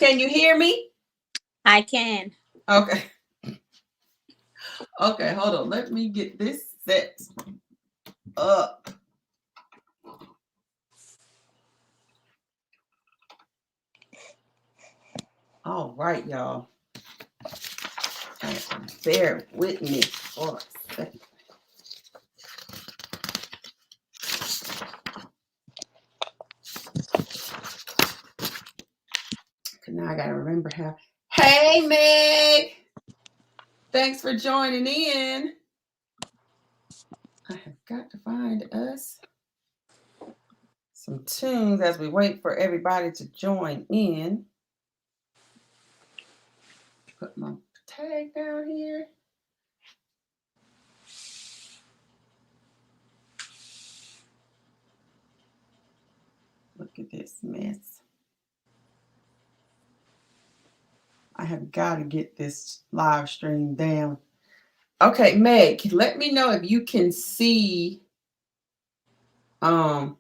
Can you hear me? I can. Okay. Okay, hold on. Let me get this set up. All right, y'all. Bear with me for a second. Now I gotta remember how. Hey, Meg. Thanks for joining in. I have got to find us some tunes as we wait for everybody to join in. Put my tag down here. Look at this mess. I have got to get this live stream down. Okay, Meg, let me know if you can see Courtney.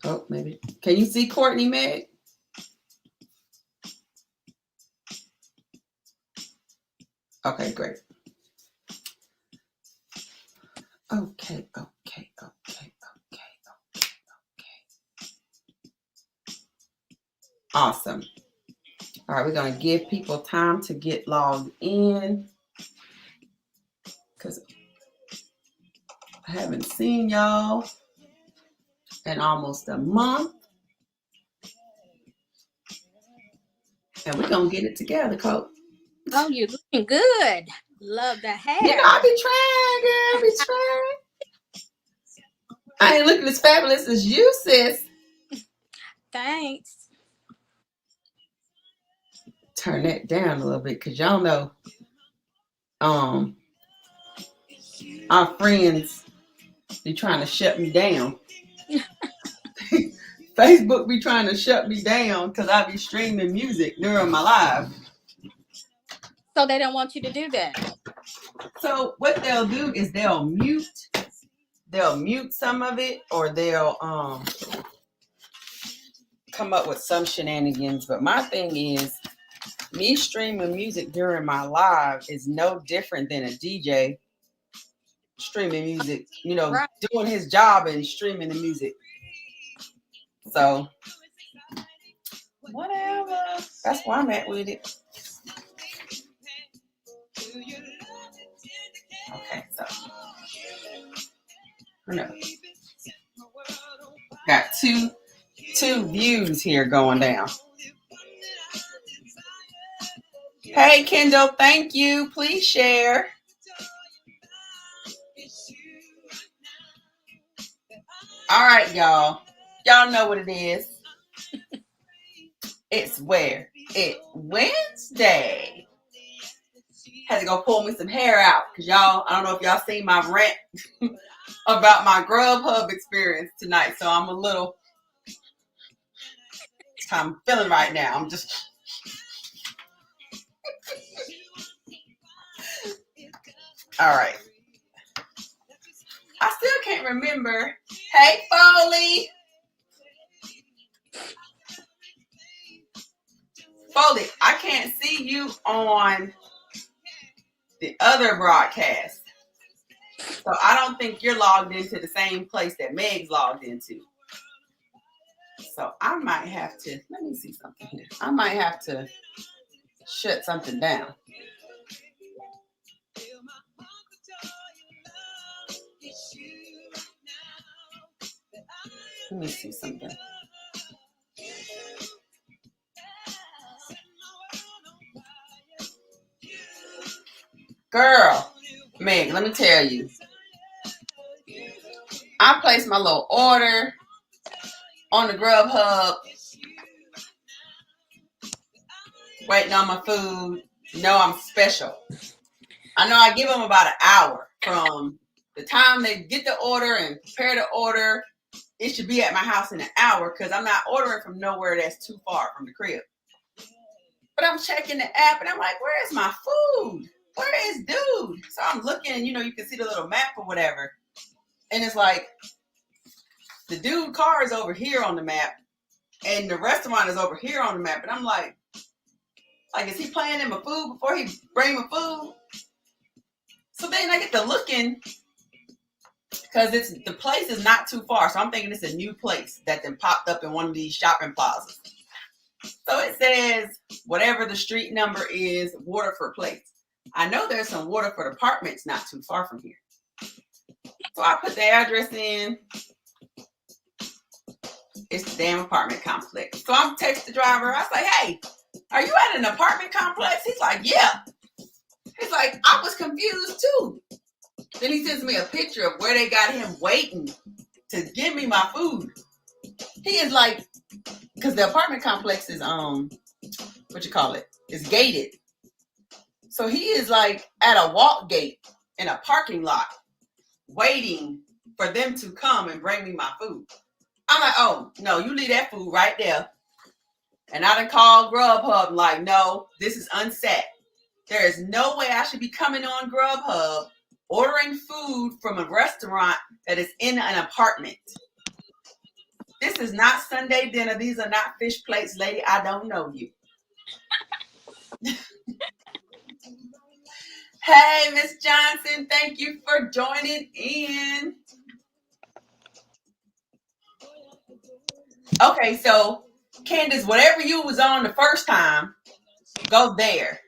Oh, maybe. Can you see Courtney, Meg? Okay, great. Okay. Awesome. All right, we're going to give people time to get logged in because I haven't seen y'all in almost a month. And we're going to get it together, Coach. Oh, you're looking good. Love the hair. You know, I be trying, girl. I be trying. I ain't looking as fabulous as you, sis. Thanks. Turn that down a little bit because y'all know our friends be trying to shut me down. Facebook be trying to shut me down because I be streaming music during my live. So they don't want you to do that. So what they'll do is they'll mute some of it, or they'll come up with some shenanigans. But my thing is, me streaming music during my live is no different than a DJ streaming music, Right. doing his job and streaming the music. So whatever. That's where I'm at with it. Okay, so no. Got two views here going down. Hey Kendall, thank you. Please share. All right, y'all. Y'all know what it is. It's where? It's Wednesday. Had to go pull me some hair out because y'all, I don't know if y'all seen my rant about my Grubhub experience tonight. So I'm a little, I'm feeling right now. I'm just. All right. I still can't remember. Hey, Foley. Foley, I can't see you on the other broadcast. So I don't think you're logged into the same place that Meg's logged into. So I might have to, let me see something here. I might have to shut something down. Let me see something. Girl, Meg, let me tell you. I placed my little order on the Grubhub, waiting on my food. No, I'm special. I know I give them about an hour from the time they get the order and prepare the order. It should be at my house in an hour because I'm not ordering from nowhere that's too far from the crib. But I'm checking the app and I'm like, where is my food? Where is dude? So I'm looking and, you can see the little map or whatever. And it's like the dude car is over here on the map and the restaurant is over here on the map. And I'm like, is he playing in my food before he bring my food? So then I get to looking because the place is not too far. So I'm thinking it's a new place that then popped up in one of these shopping plazas. So it says whatever the street number is, Waterford Place. I know there's some Waterford apartments not too far from here. So I put the address in. It's the damn apartment complex. So I'm text the driver. I was like, hey, are you at an apartment complex? He's like, yeah. He's like, I was confused too. Then he sends me a picture of where they got him waiting to give me my food. He is like, because the apartment complex is it's gated. So he is like at a walk gate in a parking lot waiting for them to come and bring me my food. I'm like, oh no, you leave that food right there. And I done called Grubhub like, no, this is unset. There is no way I should be coming on Grubhub ordering food from a restaurant that is in an apartment. This is not Sunday dinner. These are not fish plates, lady. I don't know you. Hey, Miss Johnson, thank you for joining in. Okay, so Candace, whatever you was on the first time, go there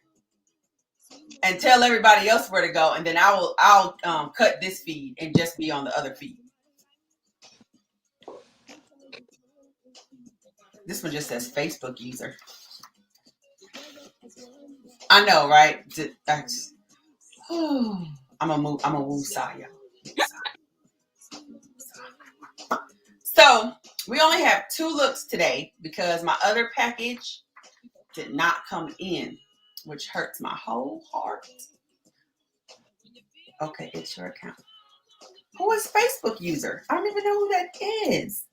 and tell everybody else where to go, and then I'll cut this feed and just be on the other feed. This one just says Facebook user. I know, right? I'm a woo side, y'all. So we only have 2 looks today because my other package did not come in, which hurts my whole heart. Okay, it's your account. Who is Facebook user? I don't even know who that is.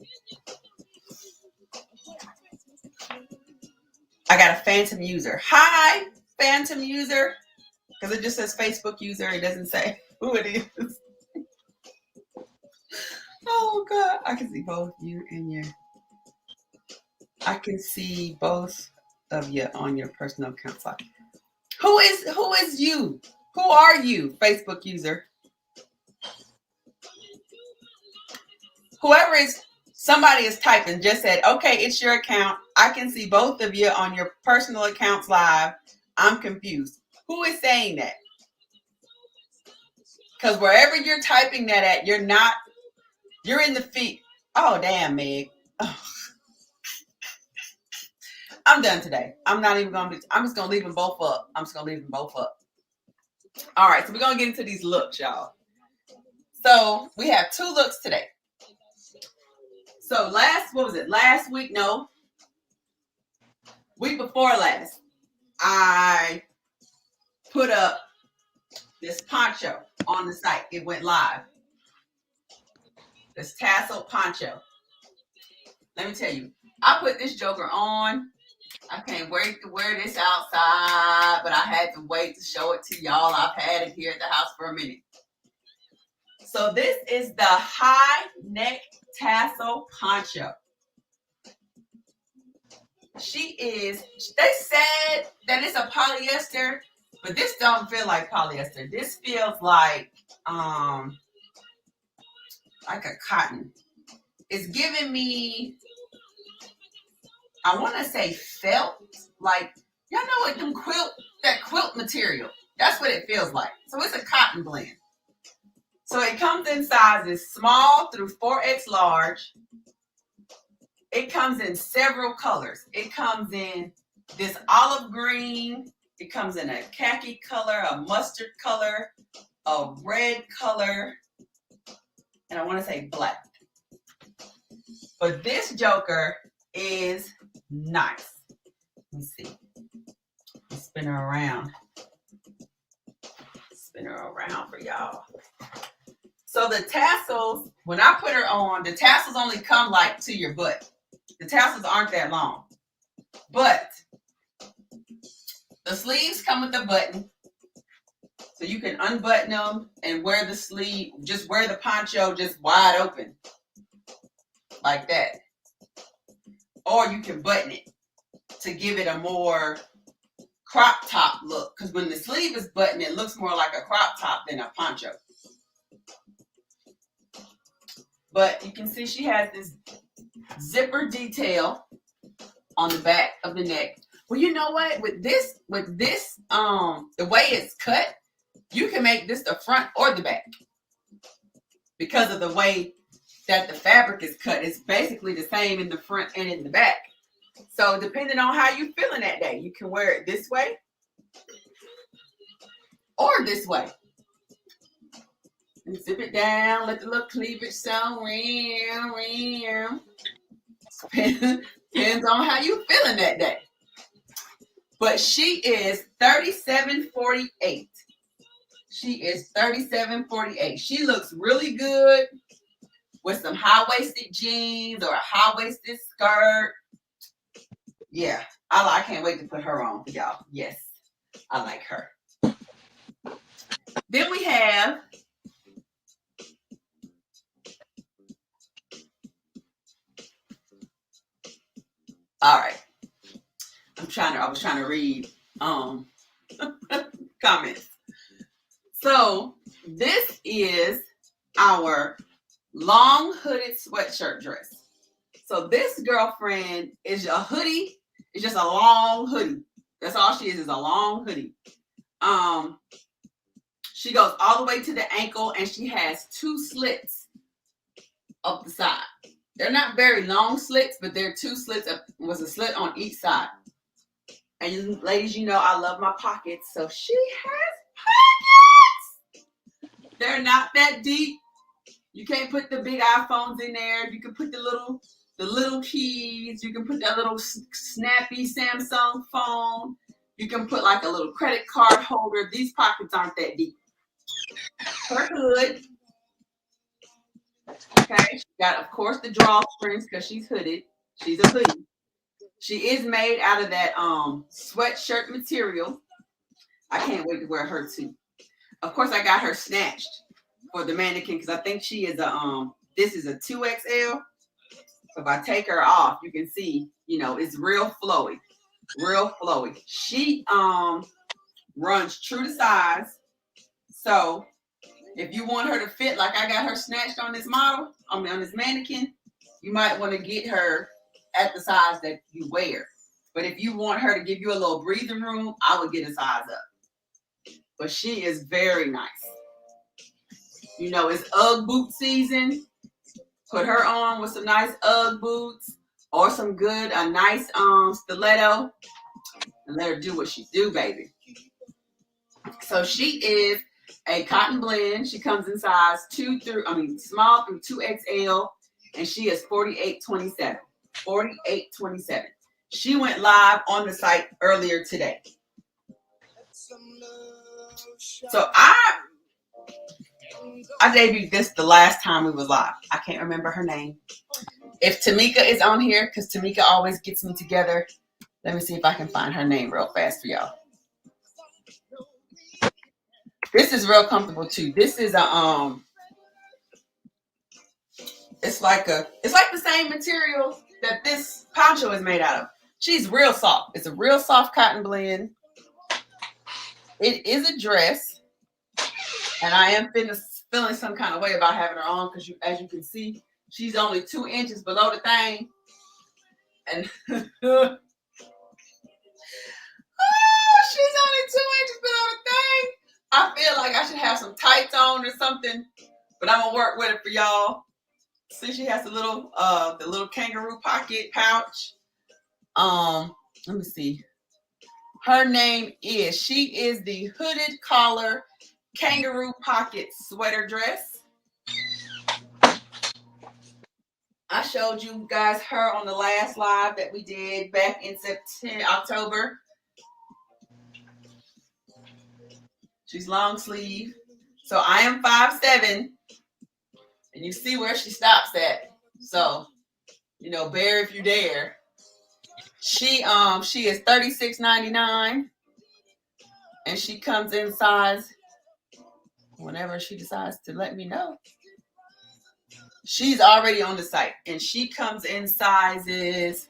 I got a phantom user. Hi, phantom user. Because it just says Facebook user. It doesn't say who it is. Oh, God. I can see both you and your... I can see both of you on your personal account. Who is you? Who are you, Facebook user? Whoever is... Somebody is typing, just said, okay, it's your account. I can see both of you on your personal accounts live. I'm confused. Who is saying that? Because wherever you're typing that at, you're in the feed. Oh, damn, Meg. Oh. I'm done today. I'm just going to leave them both up. All right, so we're going to get into these looks, y'all. So we have 2 looks today. So last week? No. Week before last, I put up this poncho on the site. It went live. This Tassel poncho. Let me tell you, I put this joker on. I can't wait to wear this outside, but I had to wait to show it to y'all. I've had it here at the house for a minute. So this is the high neck tassel poncho. They said that it's a polyester, but this don't feel like polyester. This feels like a cotton. It's giving me, I want to say felt, like, y'all know what that quilt material. That's what it feels like. So it's a cotton blend. So it comes in sizes small through 4X large. It comes in several colors. It comes in this olive green. It comes in a khaki color, a mustard color, a red color, and I want to say black. But this joker is nice. Let me see. Spin her around. Spin her around for y'all. So the tassels, when I put her on, the tassels only come like to your butt. The tassels aren't that long. But the sleeves come with a button. So you can unbutton them and wear the sleeve, just wear the poncho just wide open like that. Or you can button it to give it a more crop top look. Because when the sleeve is buttoned, it looks more like a crop top than a poncho. But you can see she has this zipper detail on the back of the neck. Well, you know what? With this, the way it's cut, you can make this the front or the back because of the way that the fabric is cut. It's basically the same in the front and in the back. So depending on how you're feeling that day, you can wear it this way or this way. And zip it down, let the little cleavage sound. Depends on how you're feeling that day. But she is 37.48. She is 37.48. She looks really good with some high-waisted jeans or a high-waisted skirt. Yeah, I can't wait to put her on for y'all. Yes, I like her. Then we have all right. I was trying to read comments. So this is our long hooded sweatshirt dress. So this girlfriend is a hoodie. It's just a long hoodie. That's all she is a long hoodie. She goes all the way to the ankle and she has 2 slits up the side. They're not very long slits, but they're 2 slits. Was a slit on each side. And you, ladies, you know I love my pockets, so she has pockets. They're not that deep. You can't put the big iPhones in there. You can put the little keys. You can put that little snappy Samsung phone. You can put like a little credit card holder. These pockets aren't that deep. Her hood. Okay, she got, of course, the drawstrings because she's hooded. She's a hoodie. She is made out of that sweatshirt material. I can't wait to wear her too. Of course, I got her snatched for the mannequin because I think she is this is a 2XL. So if I take her off, you can see, it's real flowy. Real flowy. She runs true to size. So if you want her to fit like I got her snatched on this model, on this mannequin, you might want to get her at the size that you wear. But if you want her to give you a little breathing room, I would get a size up. But she is very nice. It's Ugg boot season. Put her on with some nice Ugg boots or a nice stiletto and let her do what she do, baby. So she is a cotton blend. She comes in size small through 2XL, and she is 48.27. 48.27. She went live on the site earlier today. So I debuted this the last time we was live. I can't remember her name. If Tamika is on here, because Tamika always gets me together, let me see if I can find her name real fast for y'all. This is real comfortable too. This is it's like the same material that this poncho is made out of. She's real soft. It's a real soft cotton blend. It is a dress, and I am feeling some kind of way about having her on because as you can see, she's only 2 inches below the thing, and she's only 2 inches below the thing. I feel like I should have some tights on or something, but I'm gonna work with it for y'all. See, she has the little kangaroo pocket pouch. Let me see. Her name she is the hooded collar kangaroo pocket sweater dress. I showed you guys her on the last live that we did back in October. She's long sleeve. So I am 5'7", and you see where she stops at. So, bear if you dare. She is $36.99, and she comes in size whenever she decides to let me know. She's already on the site, and she comes in sizes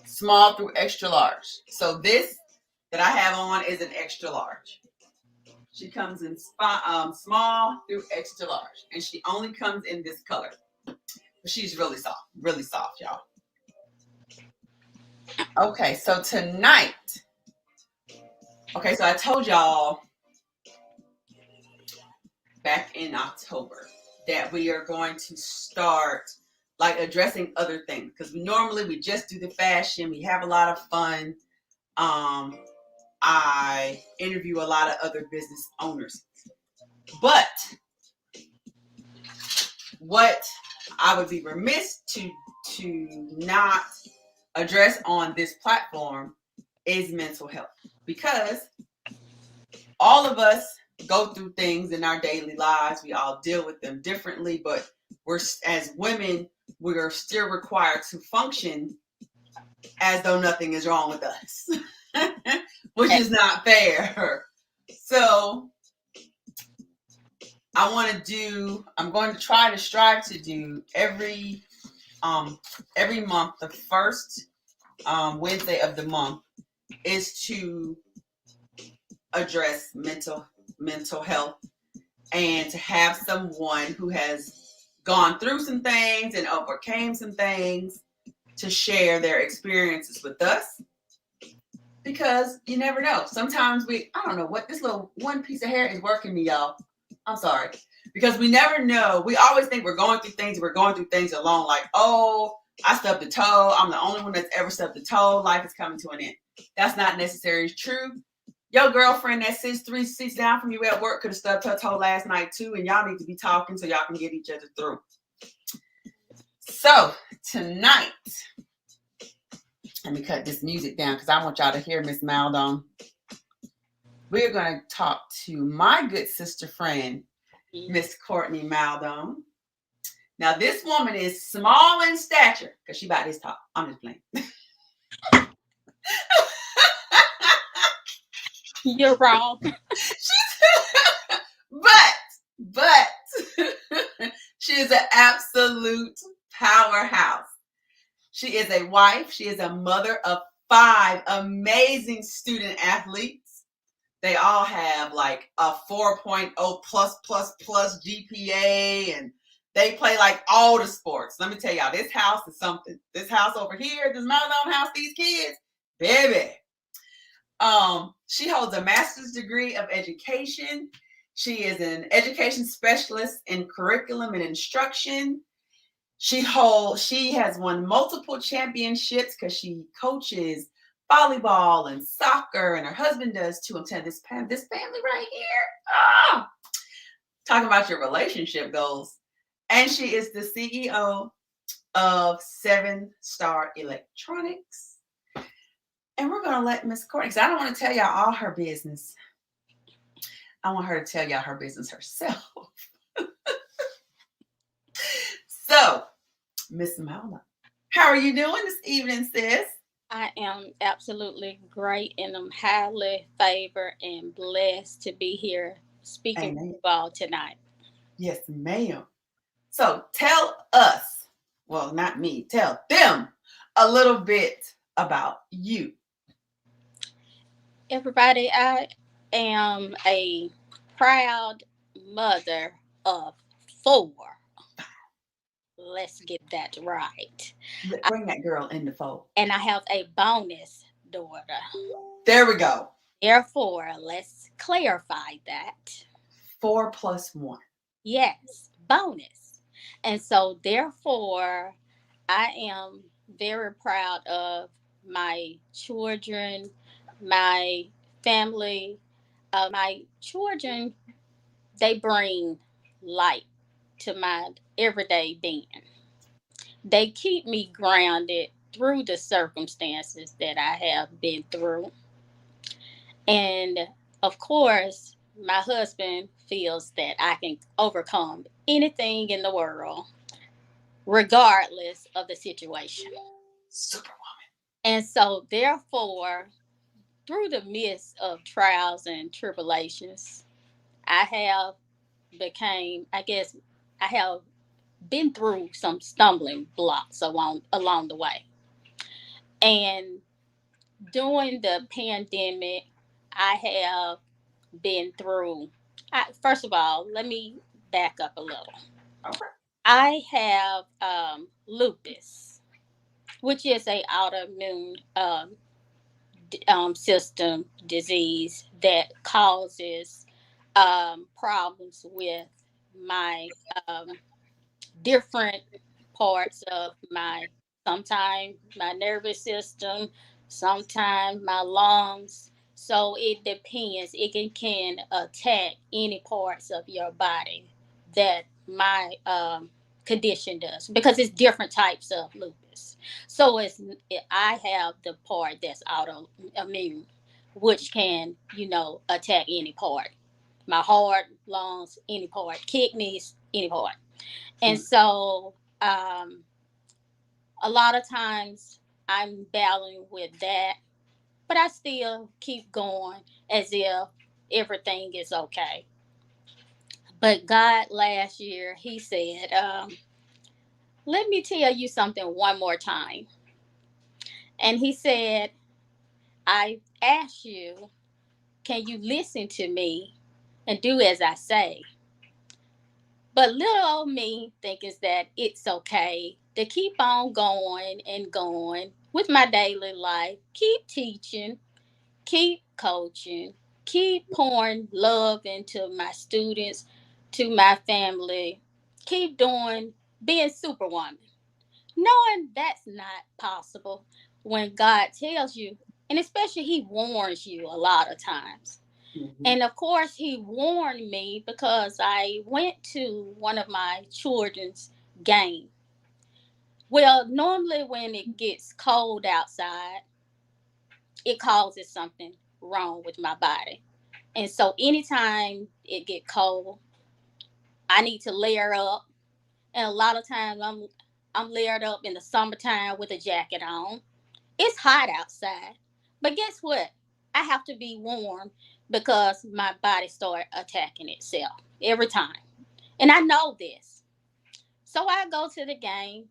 small through extra large. So this that I have on is an extra large. She comes in small through extra large, and she only comes in this color. But she's really soft, y'all. Okay, so tonight, okay, so I told y'all back in October that we are going to start like addressing other things, because normally we just do the fashion. We have a lot of fun. I interview a lot of other business owners, but what I would be remiss to not address on this platform is mental health, because all of us go through things in our daily lives. We all deal with them differently, but we're, as women, we're still required to function as though nothing is wrong with us, which is not fair. So I'm going to try to strive to do every month, the first Wednesday of the month, is to address mental health, and to have someone who has gone through some things and overcame some things to share their experiences with us. Because you never know. Sometimes I don't know what this little one piece of hair is working me, y'all. I'm sorry. Because we never know. We always think we're going through things alone. Like, oh, I stubbed a toe. I'm the only one that's ever stubbed a toe. Life is coming to an end. That's not necessarily true. Your girlfriend that sits 3 seats down from you at work could have stubbed her toe last night too, and y'all need to be talking so y'all can get each other through. So tonight, let me cut this music down because I want y'all to hear Miss Maldon. We're going to talk to my good sister friend, Miss Courtney Maldon. Now, this woman is small in stature because she about this tall. I'm just playing. You're wrong. but she is an absolute powerhouse. She is a wife. She is a mother of 5 amazing student athletes. They all have like a 4.0 plus GPA, and they play like all the sports. Let me tell y'all, this house is something. This house over here, this Maldon house, these kids, baby. She holds a master's degree of education. She is an education specialist in curriculum and instruction. She has won multiple championships because she coaches volleyball and soccer, and her husband does too. I'm telling this family right here. Talking about your relationship goals. And she is the CEO of 7 Star Electronics. And we're going to let Miss Courtney, because I don't want to tell y'all all her business. I want her to tell y'all her business herself. So, Miss Maldon, how are you doing this evening, sis? I am absolutely great, and I'm highly favored and blessed to be here speaking with you all tonight. Yes, ma'am. So tell us, well, not me, tell them a little bit about you. Everybody, I am a proud mother of 4. Let's get that right. Bring that girl in the fold. And I have a bonus daughter. There we go. Therefore, let's clarify that. 4 plus 1. Yes, bonus. And so, therefore, I am very proud of my children, my family. My children, they bring light to my everyday being. They keep me grounded through the circumstances that I have been through. And of course, my husband feels that I can overcome anything in the world, regardless of the situation. Superwoman. And so, therefore, through the midst of trials and tribulations, I have I guess, I have been through some stumbling blocks along the way. And during the pandemic, I have been through. First of all, let me back up a little. Okay. I have lupus, which is a autoimmune system disease that causes problems with my different parts of sometimes my nervous system, sometimes my lungs. So it depends. It can attack any parts of your body that my condition does, because it's different types of lupus. So I have the part that's autoimmune, which can, attack any part. My heart, lungs, any part, kidneys, any part. And Mm. so a lot of times I'm battling with that, but I still keep going as if everything is okay. But God last year, He said, let me tell you something one more time. And He said, I ask you, can you listen to me and do as I say? But little old me thinking that it's okay to keep on going and going with my daily life, keep teaching, keep coaching, keep pouring love into my students, to my family, keep being superwoman. Knowing that's not possible when God tells you, and especially He warns you a lot of times. Mm-hmm. And of course, He warned me because I went to one of my children's game. Well, normally when it gets cold outside, it causes something wrong with my body. And so anytime it get cold, I need to layer up. And a lot of times I'm layered up in the summertime with a jacket on. It's hot outside. But guess what? I have to be warm because my body start attacking itself every time. And I know this. So I go to the game.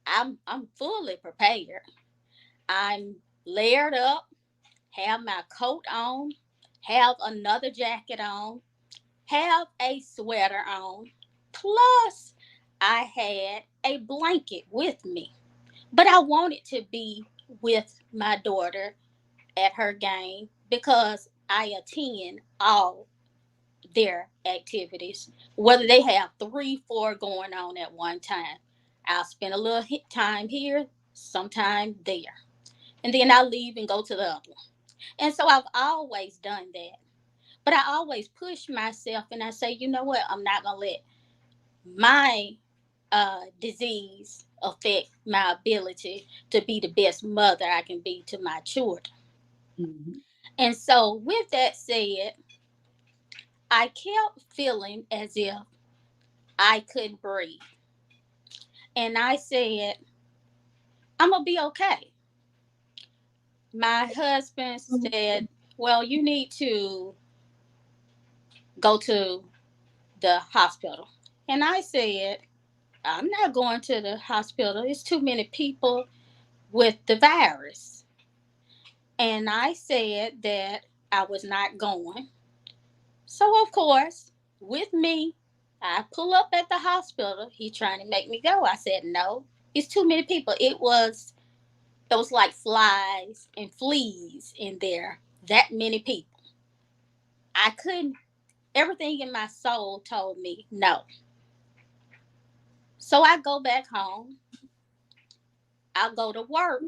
I'm fully prepared. I'm layered up, have my coat on, have another jacket on, have a sweater on. Plus, I had a blanket with me. But I wanted to be with my daughter at her game because I attend all their activities, whether they have three, four going on at one time. I'll spend a little time here, sometime there, and then I'll leave and go to the other one. And so I've always done that. But I always push myself and I say, you know what? I'm not going to let my disease affect my ability to be the best mother I can be to my children. Mm-hmm. And so, with that said, I kept feeling as if I couldn't breathe. And I said, I'm going to be okay. My husband said, well, you need to go to the hospital. And I said, I'm not going to the hospital. It's too many people with the virus. And I said that I was not going. So, of course, with me, I pull up at the hospital. He trying to make me go. I said, no, it's too many people. It was like flies and fleas in there. That many people. I couldn't, everything in my soul told me no. So I go back home. I go to work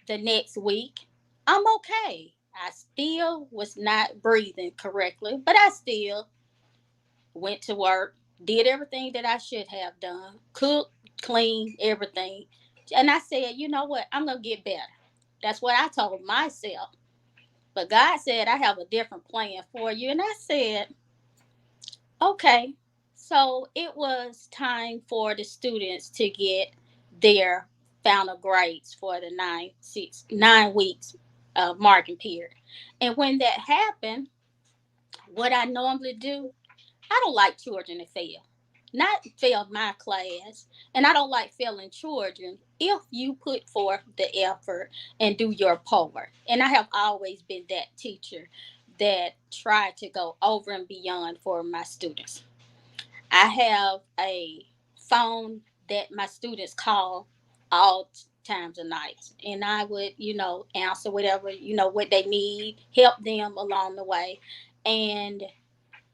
the next week. I'm okay. I still was not breathing correctly, but I still went to work, did everything that I should have done, cooked, cleaned, everything. And I said, you know what? I'm going to get better. That's what I told myself. But God said, I have a different plan for you. And I said, okay. So it was time for the students to get their final grades for the 9 weeks marking period. And when that happened, What I normally do, I don't like children to fail. Not fail my class. And I don't like failing children if you put forth the effort and do your part. And I have always been that teacher that tried to go over and beyond for my students. I have a phone that my students call all times of nights. And I would, answer whatever, what they need, help them along the way. And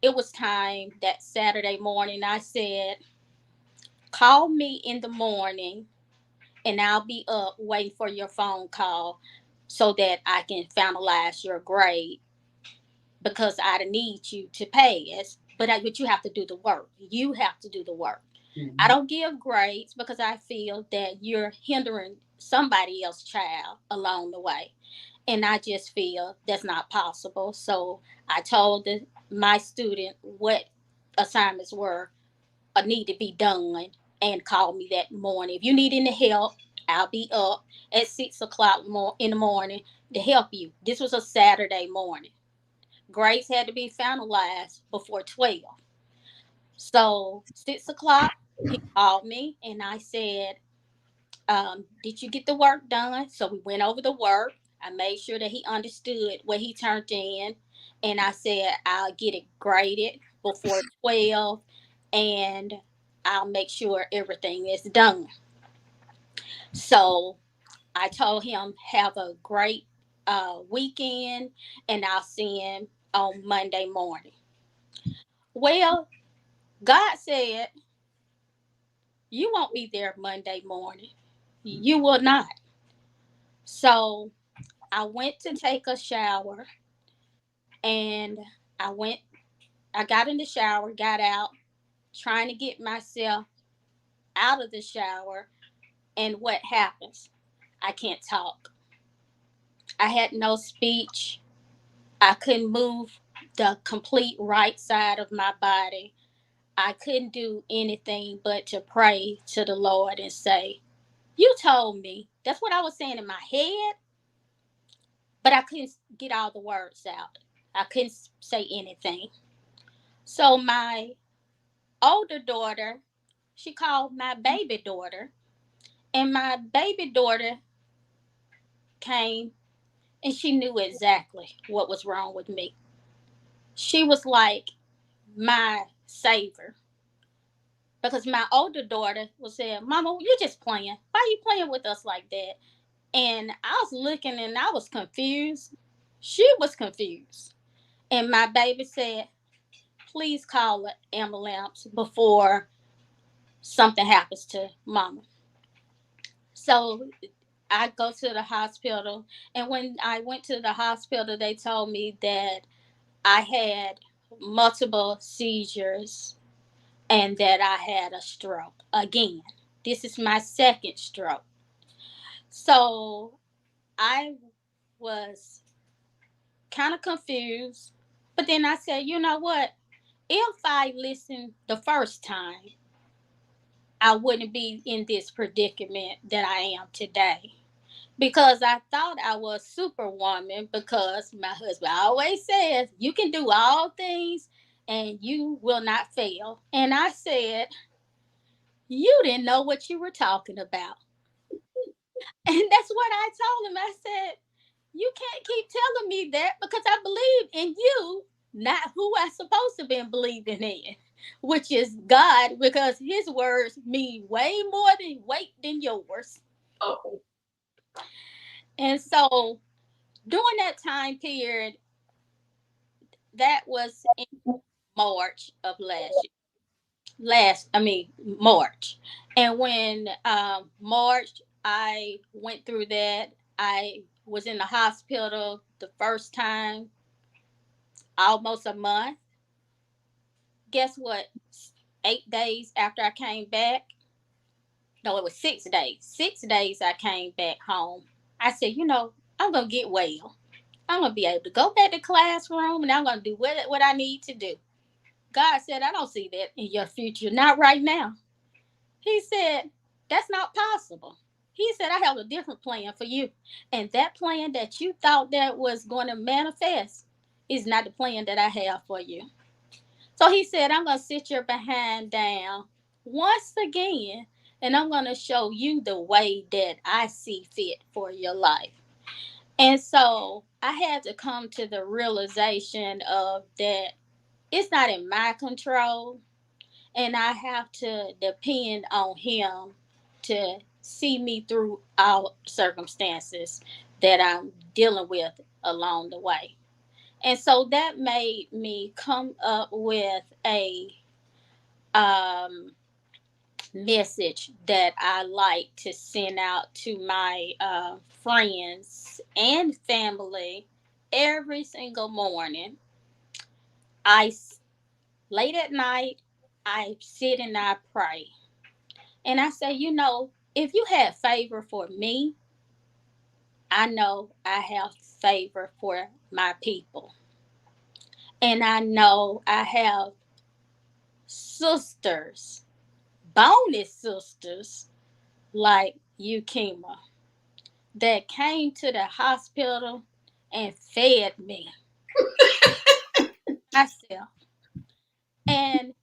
it was time that Saturday morning. I said, call me in the morning and I'll be up waiting for your phone call so that I can finalize your grade because I need you to pass. But you have to do the work. You have to do the work. Mm-hmm. I don't give grades because I feel that you're hindering somebody else's child along the way. And I just feel that's not possible. So I told my student what assignments were need to be done and call me that morning. If you need any help, I'll be up at 6 o'clock in the morning to help you. This was a Saturday morning. Grades had to be finalized before 12. So 6 o'clock, he called me and I said, did you get the work done? So we went over the work. I made sure that he understood what he turned in. And I said, I'll get it graded before 12 and I'll make sure everything is done. So I told him, have a great weekend and I'll see him on Monday morning. Well, God said, you won't be there Monday morning. You will not. So I went to take a shower and I went, I got in the shower, got out, trying to get myself out of the shower. And what happens? I can't talk. I had no speech. I couldn't move the complete right side of my body. I couldn't do anything but to pray to the Lord and say, you told me. That's what I was saying in my head, but I couldn't get all the words out. I couldn't say anything. So my older daughter, she called my baby daughter, and my baby daughter came and she knew exactly what was wrong with me. She was like my savior because my older daughter was saying, Mama, you just playing. Why are you playing with us like that? And I was looking and I was confused. She was confused. And my baby said, please call the ambulance before something happens to Mama. So I go to the hospital. And when I went to the hospital, they told me that I had multiple seizures and that I had a stroke again. This is my second stroke. So I was kind of confused. But then I said, you know what? If I listened the first time, I wouldn't be in this predicament that I am today. Because I thought I was superwoman because my husband always says, you can do all things and you will not fail. And I said, you didn't know what you were talking about. And that's what I told him. I said, you can't keep telling me that because I believe in you, not who I supposed to be believing in, which is God, because his words mean way more than weight than yours. Oh. And so during that time period, that was in March of March. And when March, I went through that. I was in the hospital the first time, almost a month. Guess what? 8 days after I came back, no, it was 6 days. 6 days I came back home. I said, I'm going to get well. I'm going to be able to go back to classroom and I'm going to do what I need to do. God said, I don't see that in your future. Not right now. He said, that's not possible. He said, I have a different plan for you. And that plan that you thought that was going to manifest, is not the plan that I have for you. So he said, I'm going to sit your behind down once again, and I'm going to show you the way that I see fit for your life. And so I had to come to the realization of that it's not in my control, and I have to depend on him to see me through all circumstances that I'm dealing with along the way. And so that made me come up with a um, message that I like to send out to my friends and family every single morning. I late at night, I sit and I pray, and I say, if you had favor for me, I know I have favor for my people, and I know I have sisters, bonus sisters like Eukema that came to the hospital and fed me myself. And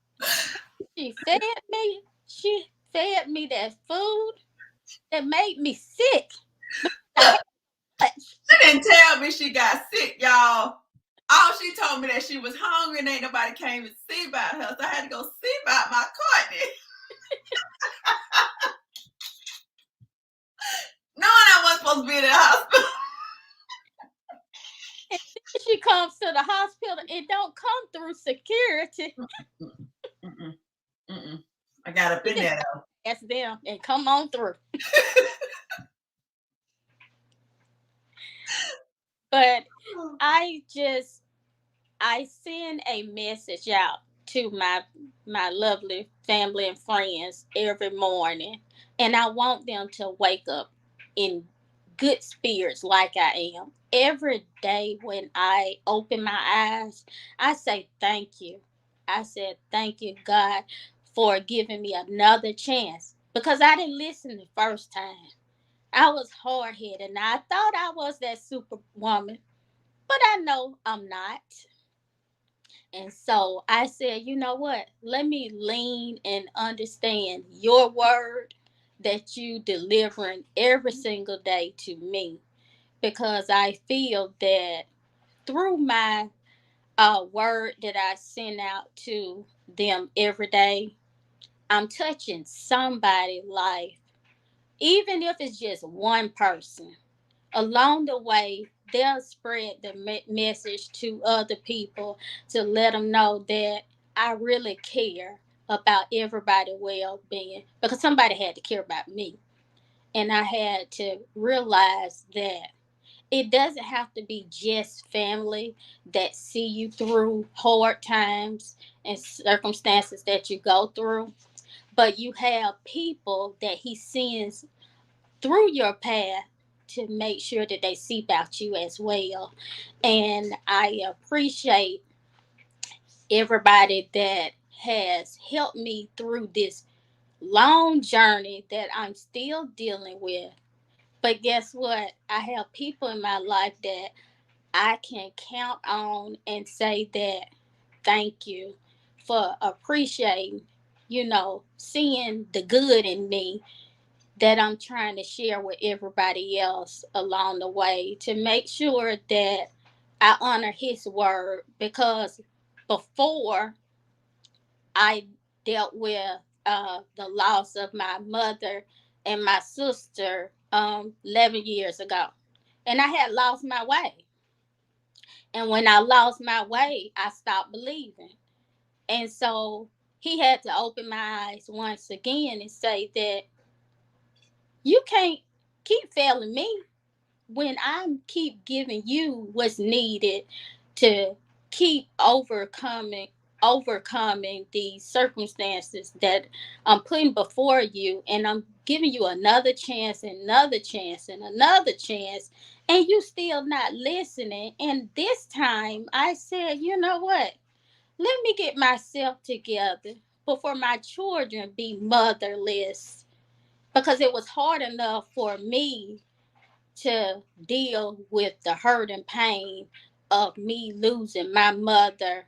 she fed me, she fed me that food that made me sick. I had much. She didn't tell me she got sick, y'all. All she told me that she was hungry and ain't nobody came to see about her. So I had to go see about my Courtney. Knowing I wasn't supposed to be in the hospital. And then she comes to the hospital, it don't come through security. Mm-mm, mm-mm. I got up in there though. Ask them and come on through. But I send a message out to my lovely family and friends every morning, and I want them to wake up in good spirits like I am. Every day when I open my eyes, I say thank you. I said thank you, God, for giving me another chance, because I didn't listen the first time. I was hard headed and I thought I was that superwoman, but I know I'm not. And so I said, you know what? Let me lean and understand your word that you delivering every single day to me, because I feel that through my word that I send out to them every day, I'm touching somebody's life, even if it's just one person. Along the way, they'll spread the message to other people to let them know that I really care about everybody's well-being, because somebody had to care about me. And I had to realize that it doesn't have to be just family that see you through hard times and circumstances that you go through, but you have people that he sends through your path to make sure that they seep out you as well. And I appreciate everybody that has helped me through this long journey that I'm still dealing with. But guess what? I have people in my life that I can count on and say that thank you for appreciating, seeing the good in me that I'm trying to share with everybody else along the way to make sure that I honor his word. Because before I dealt with the loss of my mother and my sister 11 years ago, and I had lost my way. And when I lost my way, I stopped believing. And so he had to open my eyes once again and say that you can't keep failing me when I keep giving you what's needed to keep overcoming these circumstances that I'm putting before you, and I'm giving you another chance, another chance, and another chance, and you still not listening. And this time I said, you know what? Let me get myself together before my children be motherless, because it was hard enough for me to deal with the hurt and pain of me losing my mother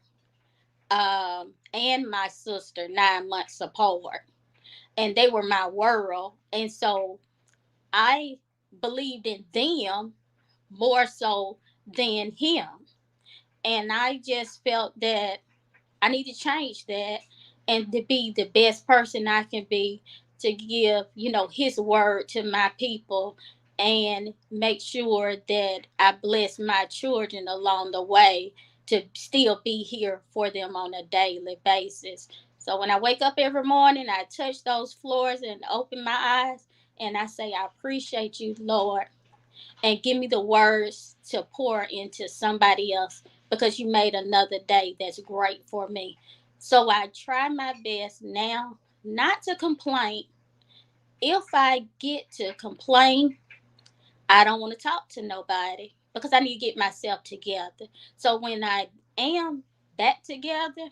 and my sister 9 months apart. And they were my world. And so I believed in them more so than him. And I just felt that I need to change that and to be the best person I can be, to give, his word to my people and make sure that I bless my children along the way to still be here for them on a daily basis. So when I wake up every morning, I touch those floors and open my eyes and I say, I appreciate you, Lord, and give me the words to pour into somebody else because you made another day that's great for me. So I try my best now not to complain. If I get to complain, I don't want to talk to nobody because I need to get myself together. So when I am back together,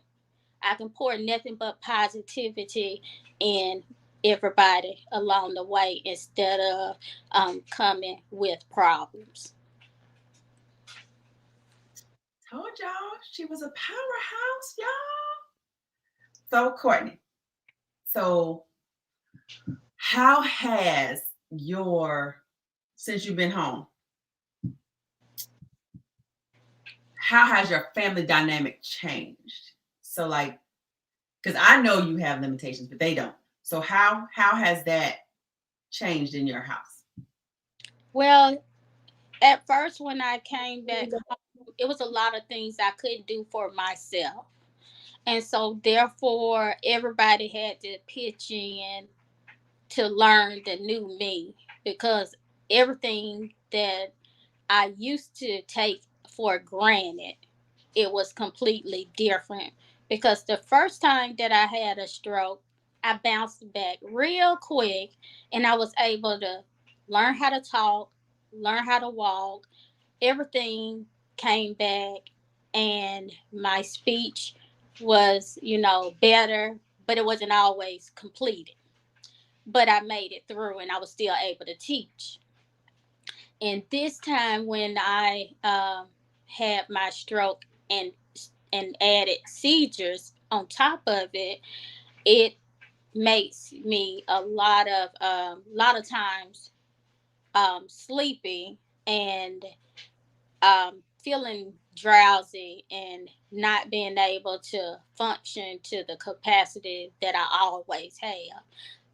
I can pour nothing but positivity in everybody along the way instead of coming with problems. Told y'all she was a powerhouse, y'all. So, Courtney, so how has your, since you've been home, how has your family dynamic changed? So, like, because I know you have limitations, but they don't. So, how has that changed in your house? Well, at first, when I came back home, it was a lot of things I couldn't do for myself. And so, therefore, everybody had to pitch in to learn the new me because everything that I used to take for granted, it was completely different. Because the first time that I had a stroke, I bounced back real quick and I was able to learn how to talk, learn how to walk. Everything came back and my speech was, better, but it wasn't always completed. But I made it through and I was still able to teach. And this time when I had my stroke and added seizures on top of it, it makes me a lot of times sleepy and feeling drowsy and not being able to function to the capacity that I always have.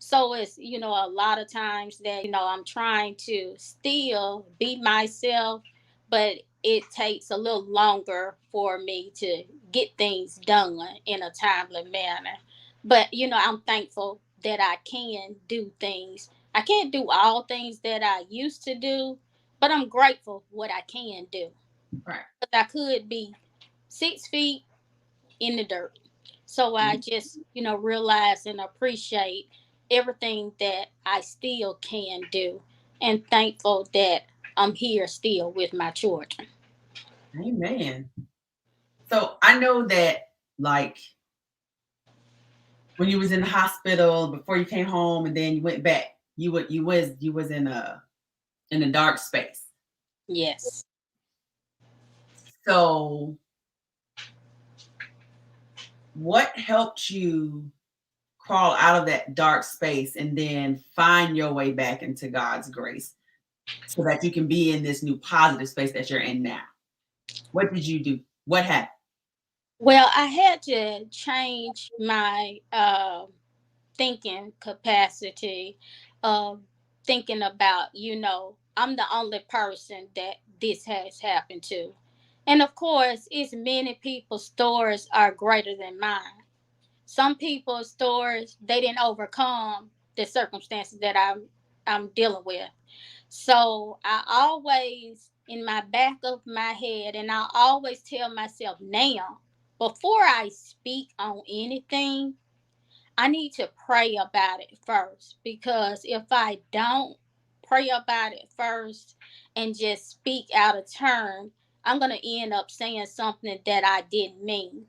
So it's, a lot of times that, I'm trying to still be myself, but it takes a little longer for me to get things done in a timely manner. But, I'm thankful that I can do things. I can't do all things that I used to do, but I'm grateful what I can do. Right. Because I could be 6 feet in the dirt. So I just, realize and appreciate everything that I still can do and thankful that I'm here still with my children. Amen. So I know that, like, when you was in the hospital before you came home and then you went back, you was in a dark space. Yes. So what helped you crawl out of that dark space and then find your way back into God's grace so that you can be in this new positive space that you're in now? What did you do? What happened? Well, I had to change my thinking capacity of thinking about, I'm the only person that this has happened to. And of course, it's many people's stories are greater than mine. Some people's stories, they didn't overcome the circumstances that I'm dealing with. So I always in my back of my head and I always tell myself now, before I speak on anything, I need to pray about it first because if I don't pray about it first and just speak out of turn, I'm going to end up saying something that I didn't mean.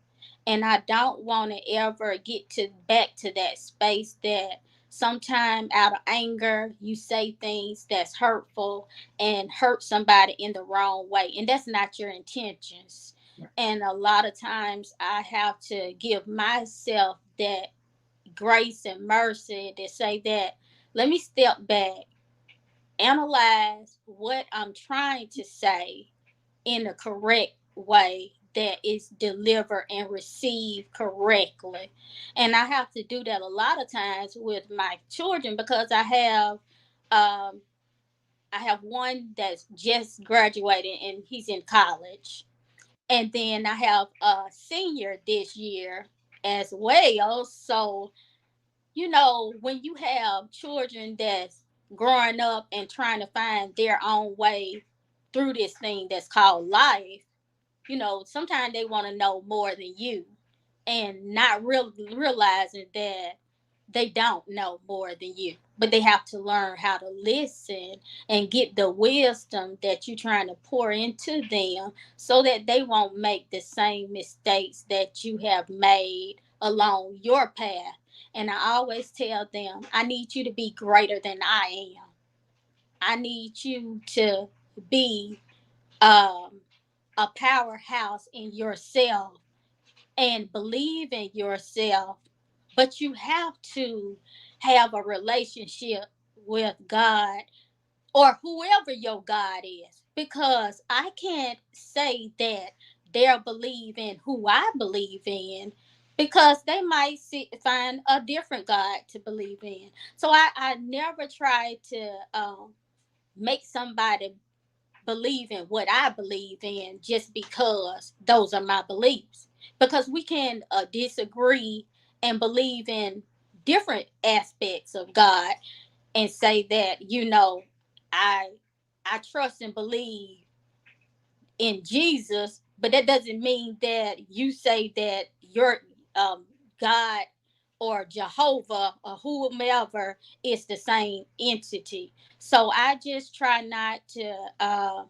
And I don't want to ever get to back to that space that Sometimes out of anger, you say things that's hurtful and hurt somebody in the wrong way, and that's not your intentions. And a lot of times I have to give myself that grace and mercy to say that, let me step back, analyze what I'm trying to say in a correct way that is delivered and received correctly. And I have to do that a lot of times with my children because um I have one that's just graduated and he's in college. And then I have a senior this year as well. So, when you have children that's growing up and trying to find their own way through this thing that's called life, sometimes they want to know more than you and not realizing that they don't know more than you, but they have to learn how to listen and get the wisdom that you're trying to pour into them so that they won't make the same mistakes that you have made along your path. And I always tell them, I need you to be greater than I am. I need you to be um, a powerhouse in yourself and believe in yourself, but you have to have a relationship with God or whoever your God is, because I can't say that they'll believe in who I believe in because they might find a different God to believe in. So I never try to make somebody believe in what I believe in just because those are my beliefs. Because we can disagree and believe in different aspects of God and say that, I I trust and believe in Jesus, but that doesn't mean that you say that your God or Jehovah or whomever is the same entity. So I just try not to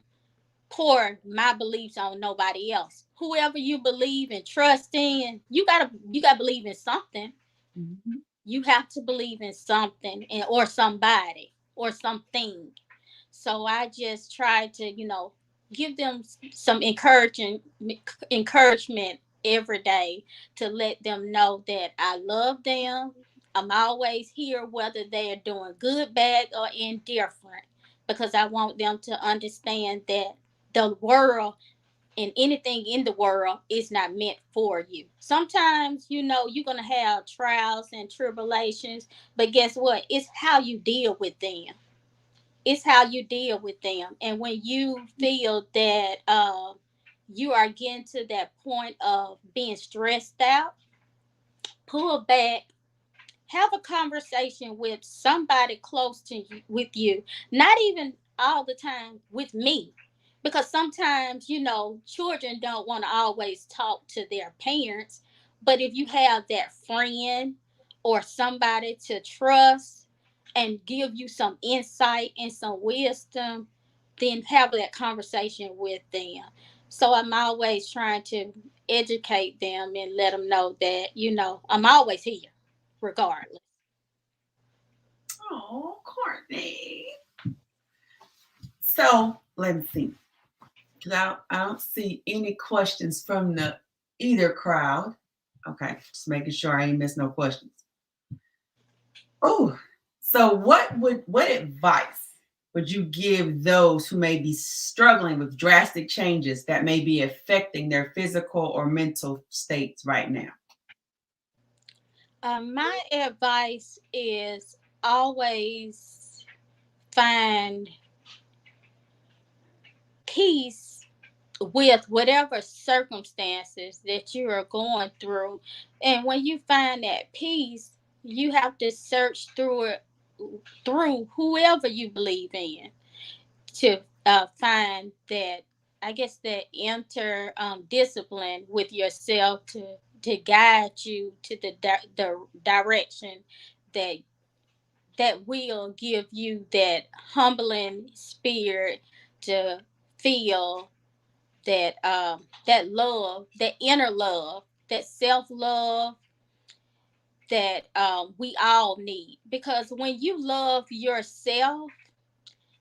pour my beliefs on nobody else. Whoever you believe and trust in, you gotta believe in something. Mhm. You have to believe in something or somebody or something. So I just try to, give them some encouragement every day to let them know that I love them. I'm always here whether they are doing good, bad, or indifferent, because I want them to understand that the world and anything in the world is not meant for you. Sometimes, you're going to have trials and tribulations, but guess what? It's how you deal with them. It's how you deal with them. And when you feel that you are getting to that point of being stressed out, pull back, have a conversation with somebody close to you, with you, not even all the time with me, because sometimes children don't want to always talk to their parents, but if you have that friend or somebody to trust and give you some insight and some wisdom, then have that conversation with them. So I'm always trying to educate them and let them know that I'm always here regardless. Oh, Courtney. So let me see. 'Cause I don't see any questions from the either crowd. Okay, just making sure I ain't missed no questions. Oh, so what advice would you give those who may be struggling with drastic changes that may be affecting their physical or mental states right now? My advice is always find peace with whatever circumstances that you are going through. And when you find that peace, you have to search through it, through whoever you believe in, to find that, I guess, that inter discipline with yourself to guide you to the direction that will give you that humbling spirit to feel that love, that inner love, that self love, that we all need, because when you love yourself,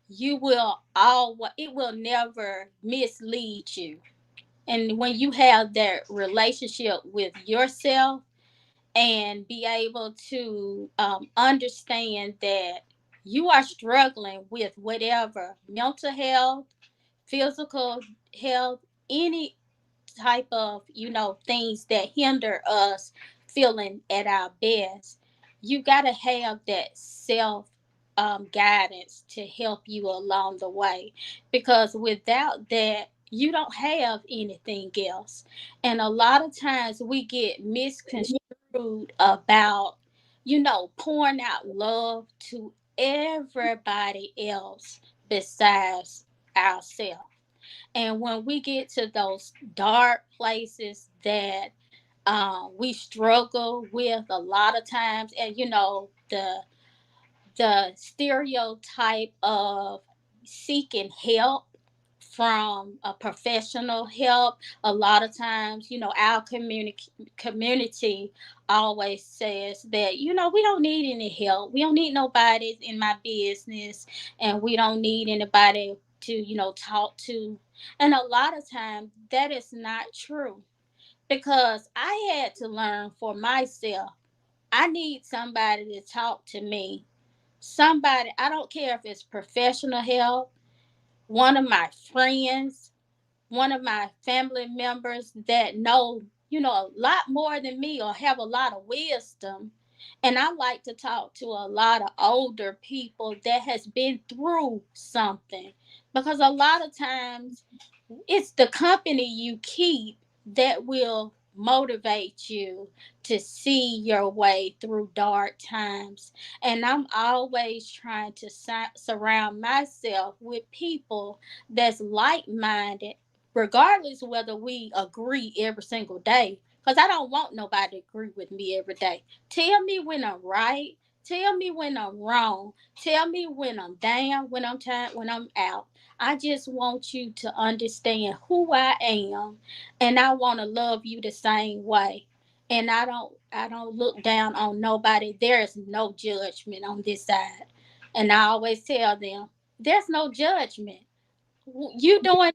you will all it will never mislead you. And when you have that relationship with yourself and be able to understand that you are struggling with whatever mental health, physical health, any type of things that hinder us feeling at our best, you got to have that self guidance to help you along the way, because without that you don't have anything else. And a lot of times we get misconstrued about pouring out love to everybody else besides ourselves. And when we get to those dark places that we struggle with a lot of times, and the stereotype of seeking help from a professional help, a lot of times our community always says that we don't need any help, we don't need nobody in my business, and we don't need anybody to talk to. And a lot of times that is not true, because I had to learn for myself. I need somebody to talk to me. Somebody, I don't care if it's professional help, one of my friends, one of my family members that know, a lot more than me or have a lot of wisdom. And I like to talk to a lot of older people that has been through something, because a lot of times it's the company you keep that will motivate you to see your way through dark times. And I'm always trying to surround myself with people that's like-minded, regardless whether we agree every single day, because I don't want nobody to agree with me every day. Tell me when I'm right, tell me when I'm wrong, tell me when I'm down, when I'm tired, when I'm out. I just want you to understand who I am, and I want to love you the same way. And I don't look down on nobody. There is no judgment on this side. And I always tell them, there's no judgment. You doing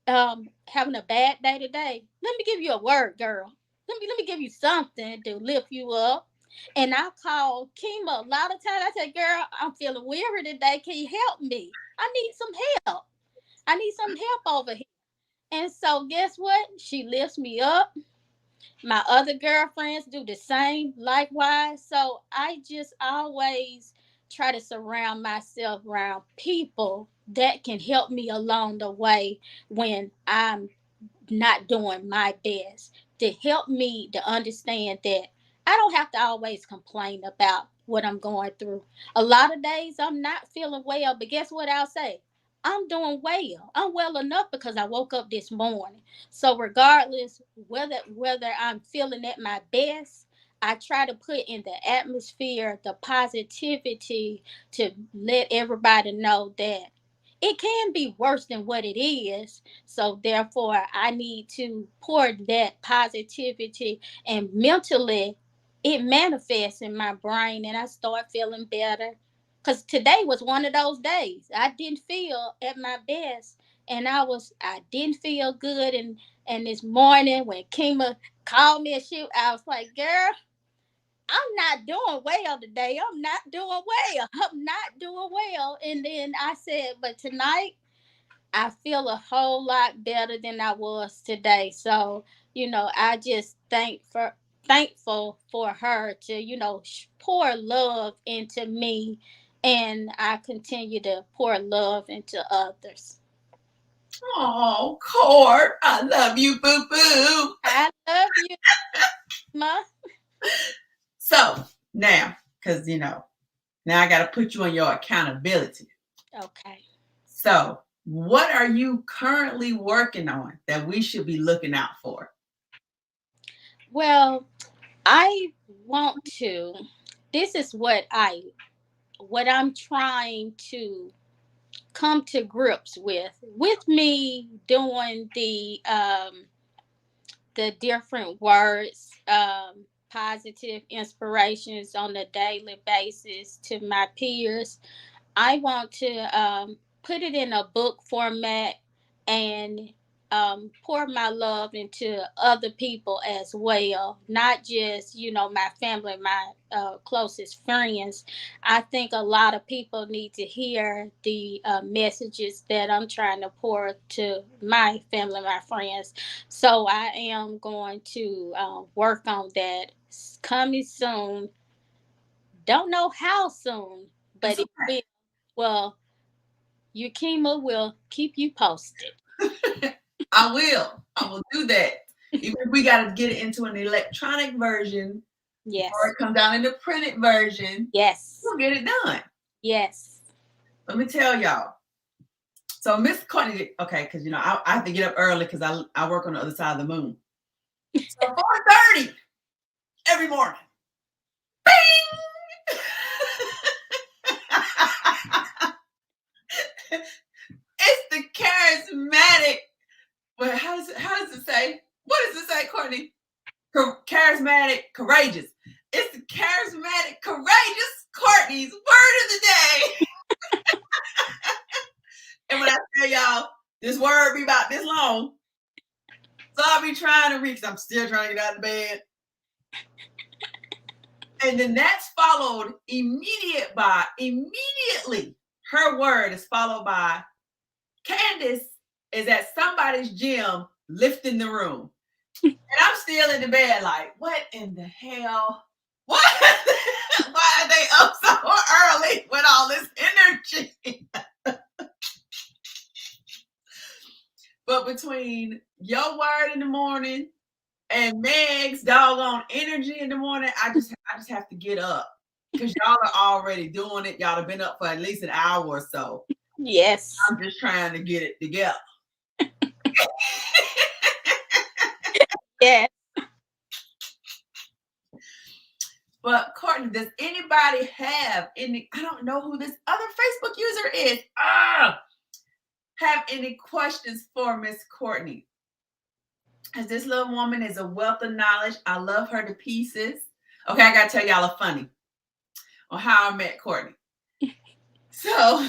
having a bad day today? Let me give you a word, girl. Let me give you something to lift you up. And I call Kima a lot of times. I say, girl, I'm feeling weary today. Can you help me? I need some help. I need some help over here. And so, guess what? She lifts me up. My other girlfriends do the same, likewise. So, I just always try to surround myself around people that can help me along the way when I'm not doing my best, to help me to understand that I don't have to always complain about what I'm going through. A lot of days I'm not feeling well, but guess what I'll say? I'm doing well. I'm well enough because I woke up this morning. So regardless whether I'm feeling at my best, I try to put in the atmosphere the positivity to let everybody know that it can be worse than what it is. So therefore, I need to pour that positivity, and mentally it manifests in my brain and I start feeling better. Cause today was one of those days. I didn't feel at my best, and I didn't feel good. And this morning when Kima called me and I was like, girl, I'm not doing well today. I'm not doing well. I'm not doing well. And then I said, but tonight I feel a whole lot better than I was today. So, I just thankful for her to, pour love into me, and I continue to pour love into others. Oh, Court, I love you, boo boo. I love you, Ma. So now, because now I got to put you on your accountability. Okay. So, what are you currently working on that we should be looking out for? Well, I want to this is what I'm trying to come to grips with me doing the different words, positive inspirations on a daily basis to my peers. I want to put it in a book format and pour my love into other people as well, not just, my family, my closest friends. I think a lot of people need to hear the messages that I'm trying to pour to my family, my friends. So I am going to work on that. It's coming soon. Don't know how soon, It's but it will. Well, Yakima will keep you posted. okay. I will. I will do that. Even if we got to get it into an electronic version before Yes. it comes down in the printed version, Yes. we'll get it done. Yes. Let me tell y'all. So Miss Courtney, okay, because I have to get up early because I work on the other side of the moon. So 4:30 every morning. Bing! It's the charismatic. Well, how does it say? What does it say, Courtney? Charismatic, courageous. It's the charismatic, courageous Courtney's word of the day. And when I tell y'all this word be about this long, so I'll be trying to reach. I'm still trying to get out of bed. And then that's followed immediately. Her word is followed by Candace is at somebody's gym lifting the room. And I'm still in the bed like, what in the hell? What? Why are they up so early with all this energy? But between your word in the morning and Meg's doggone energy in the morning, I just have to get up because y'all are already doing it. Y'all have been up for at least an hour or so. Yes. I'm just trying to get it together. Yes. But Courtney, does anybody have any? I don't know who this other Facebook user is. Have any questions for Miss Courtney? Because this little woman is a wealth of knowledge. I love her to pieces. Okay, I gotta tell y'all a funny on how I met Courtney. So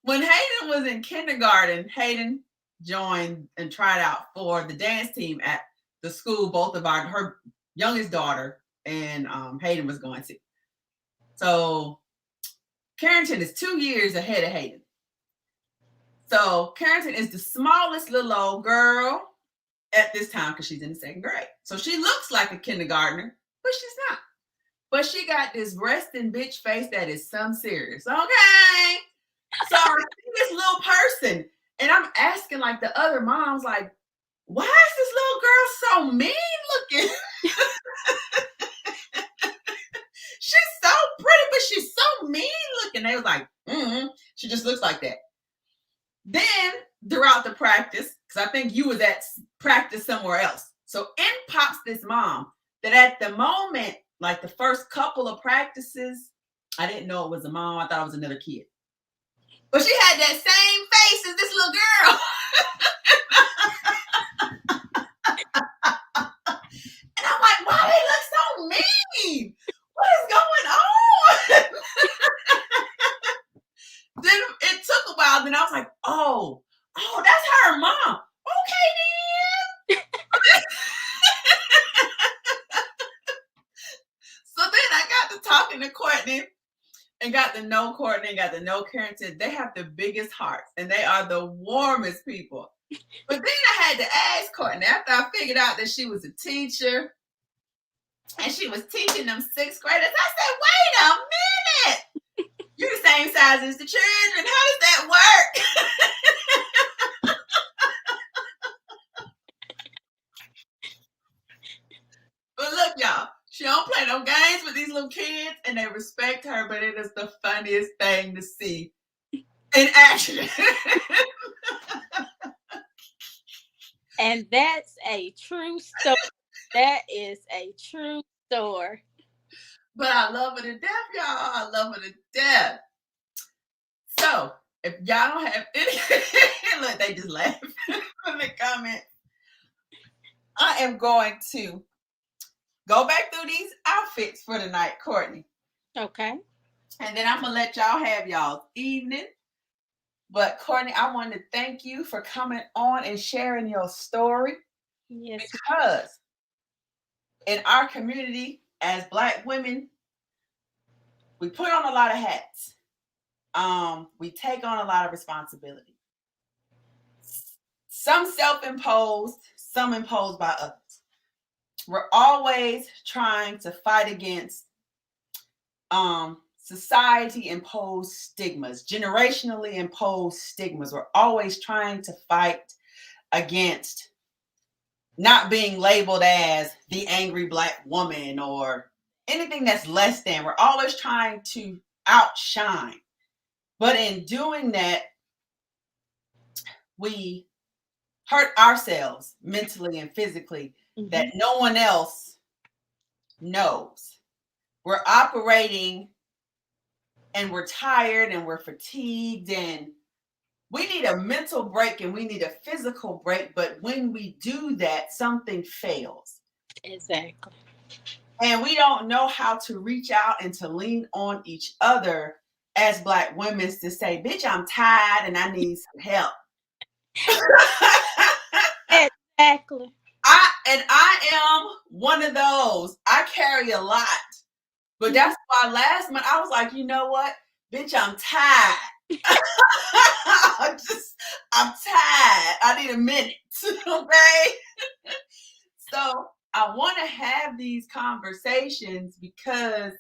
when Hayden was in kindergarten, Hayden joined and tried out for the dance team at the school both of her youngest daughter and Hayden was going to. So Carrington is 2 years ahead of Hayden. So Carrington is the smallest little old girl at this time because she's in the second grade. So she looks like a kindergartner, but she's not. But she got this resting bitch face that is some serious. Okay. So I see this little person and I'm asking like the other moms, like, why is this little girl so mean looking? She's so pretty, but she's so mean looking. They was like, she just looks like that. Then throughout the practice, because I think you was at practice somewhere else. So in pops this mom that at the moment, like the first couple of practices, I didn't know it was a mom. I thought it was another kid. But she had that same face as this little girl. And I'm like, why they look so mean? What is going on? Then it took a while. Then I was like, oh, that's her mom. Okay, then. So then I got to talking to Courtney and got to know Courtney and got to know Carrington. They have the biggest hearts and they are the warmest people. But then I had to ask Courtney after I figured out that she was a teacher and she was teaching them sixth graders. I said, wait a minute. You're the same size as the children. How does that work? But look, y'all, she don't play no games with these little kids and they respect her, but it is the funniest thing to see in action. And that's a true story. That is a true story. But I love her to death, y'all. I love her to death. So if y'all don't have any, look, they just laugh in the comment. I am going to Go back through these outfits for the night, Courtney. Okay. And then I'm going to let y'all have y'all's evening. But Courtney, I want to thank you for coming on and sharing your story Yes. because in our community as Black women, we put on a lot of hats. We take on a lot of responsibility. Some self-imposed, some imposed by others. We're always trying to fight against society imposed stigmas, generationally imposed stigmas. We're always trying to fight against not being labeled as the angry Black woman or anything that's less than. We're always trying to outshine. But in doing that, we hurt ourselves mentally and physically that Mm-hmm. no one else knows. We're operating and we're tired and we're fatigued and we need a mental break and we need a physical break. But when we do that, something fails. Exactly. And we don't know how to reach out and to lean on each other as Black women to say, bitch, I'm tired and I need some help. Exactly. I am one of those. I carry a lot. But Mhm. that's why last month I was like, you know what? Bitch, I'm tired. I'm tired. I need a minute. Okay. So I want to have these conversations because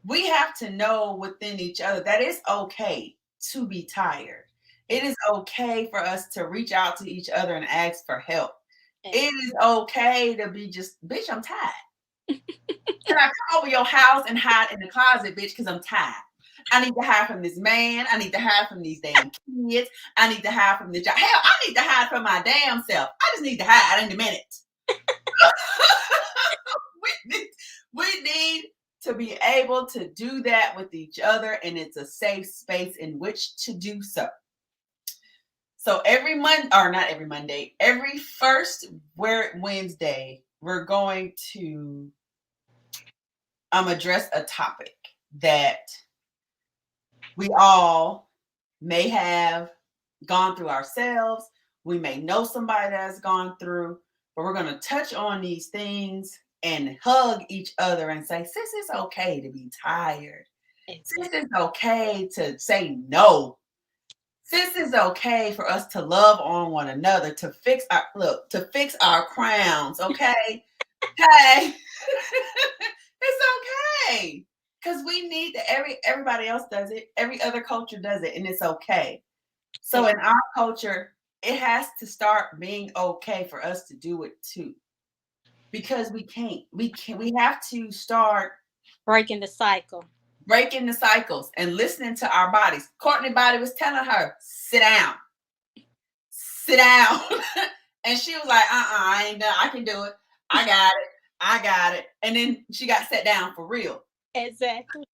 we have to know within each other that it's okay to be tired. It is okay for us to reach out to each other and ask for help. It is okay to be just, bitch, I'm tired. Can I come over your house and hide in the closet, bitch, because I'm tired? I need to hide from this man. I need to hide from these damn kids. I need to hide from the job. Hell, I need to hide from my damn self. I just need to hide in a minute. we, need, we need to be able to do that with each other, and it's a safe space in which to do so. So every Monday, or not every Monday, every first Wednesday, we're going to address a topic that we all may have gone through ourselves. We may know somebody that has gone through, but we're going to touch on these things and hug each other and say, sis, it's okay to be tired. Sis, Exactly. it's okay to say no. Sis, it's okay for us to love on one another, to fix our crowns, okay? Hey, it's okay. Because we need to, everybody else does it. Every other culture does it, and it's okay. So in our culture, it has to start being okay for us to do it too. Because we have to start Breaking the cycle. breaking the cycles and listening to our bodies. Courtney body was telling her, sit down, sit down. And she was like, I ain't done. I can do it. I got it. I got it. And then she got set down for real. Exactly.